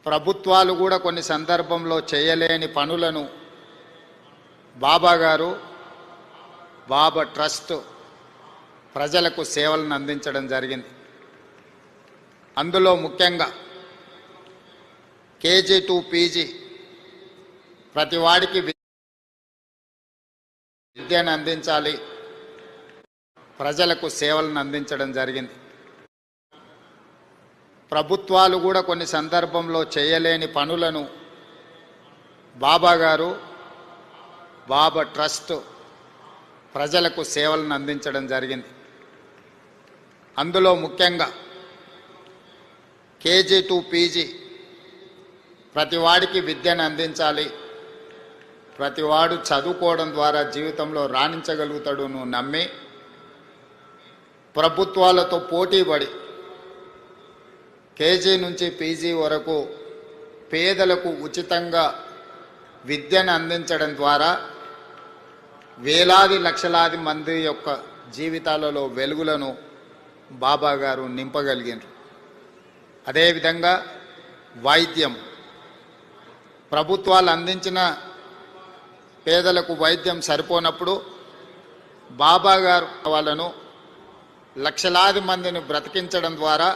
ప్రభుత్వాలు కూడా కొన్ని సందర్భంలో చేయలేని పనులను బాబా గారు బాబా ట్రస్ట్ ప్రజలకు సేవలను అందించడం జరిగింది. అందులో ముఖ్యంగా కేజీ టు పీజీ ప్రతి వాడికి విద్యను అందించాలి, ప్రజలకు సేవలను అందించడం జరిగింది. ప్రభుత్వాలు కూడా కొన్ని సందర్భంలో చేయలేని పనులను బాబా గారు బాబా ట్రస్ట్ ప్రజలకు సేవలను అందించడం జరిగింది. అందులో ముఖ్యంగా కేజీ టు పీజీ ప్రతి వాడికి విద్యను అందించాలి, ప్రతివాడు చదువుకోవడం ద్వారా జీవితంలో రాణించగలుగుతాడు నువ్వు నమ్మి ప్రభుత్వాలతో పోటీపడి కేజీ నుంచి పీజీ వరకు పేదలకు ఉచితంగా విద్యను అందించడం ద్వారా వేలాది లక్షలాది మంది యొక్క జీవితాలలో వెలుగులను బాబా గారు నింపగలిగారు. అదేవిధంగా వైద్యం, ప్రభుత్వాలు అందించిన పేదలకు వైద్యం సరిపోనప్పుడు బాబా గారు వాళ్ళను లక్షలాది మందిని బ్రతికించడం ద్వారా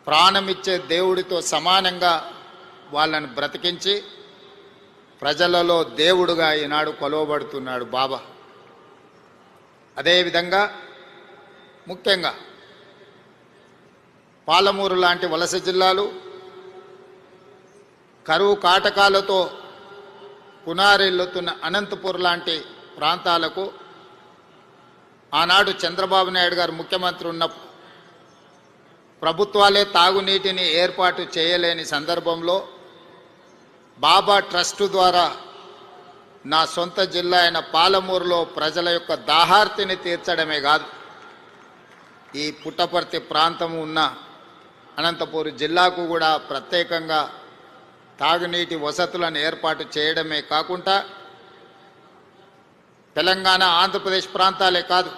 ప్రాణమిచ్చే దేవుడితో సమానంగా వాళ్ళని బ్రతికించి ప్రజలలో దేవుడుగా ఈనాడు కొలవబడుతున్నాడు బాబా. అదేవిధంగా ముఖ్యంగా పాలమూరు లాంటి వలస జిల్లాలు కరువు కాటకాలతో పునారెల్లుతున్న అనంతపూర్ లాంటి ప్రాంతాలకు ఆనాడు చంద్రబాబు నాయుడు గారు ముఖ్యమంత్రి ఉన్నప్పుడు ప్రభుత్వాలే తాగునీటిని ఏర్పాటు చేయలేని సందర్భంలో బాబా ట్రస్ట్ ద్వారా నా సొంత జిల్లా అయిన పాలమూరులో ప్రజల యొక్క దాహార్తిని తీర్చడమే కాదు, ఈ పుట్టపర్తి ప్రాంతం ఉన్న అనంతపూర్ జిల్లాకు కూడా ప్రత్యేకంగా తాగునీటి వసతులను ఏర్పాటు చేయడమే కాకుండా తెలంగాణ ఆంధ్రప్రదేశ్ ప్రాంతాలే కాదు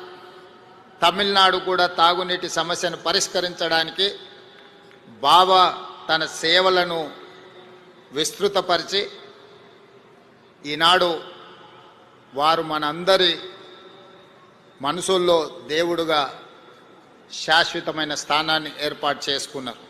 తమిళనాడు కూడా తాగునీటి సమస్యను పరిష్కరించడానికి బాబా తన సేవలను విస్తృతపరిచి ఈనాడు వారు మనందరి మనసుల్లో దేవుడుగా శాశ్వతమైన స్థానాన్ని ఏర్పాటు చేసుకున్నారు.